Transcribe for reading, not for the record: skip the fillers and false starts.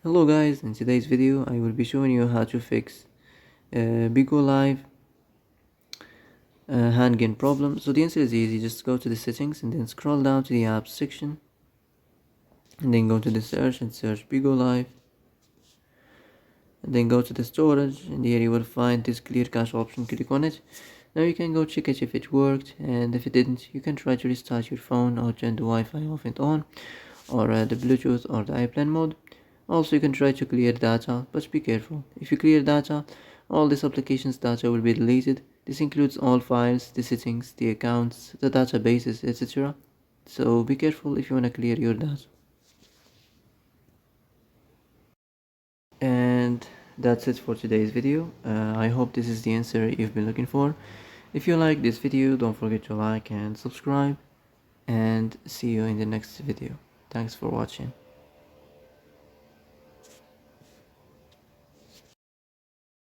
Hello guys, in today's video I will be showing you how to fix Bigo Live hand gain problem. So the answer is easy. Just go to the settings and then scroll down to the apps section and then go to the search and search Bigo Live, and then go to the storage, and here you will find this clear cache option. Click on it. Now you can go check it if it worked, and if it didn't you can try to restart your phone or turn the Wi-Fi off and on, or the Bluetooth or the airplane mode. Also you can try to clear data, but be careful. If you clear data, all this application's data will be deleted. This includes all files, the settings, the accounts, the databases, etc. So be careful if you want to clear your data. And that's it for today's video. I hope this is the answer you've been looking for. If you like this video, don't forget to like and subscribe, and see you in the next video. Thanks for watching.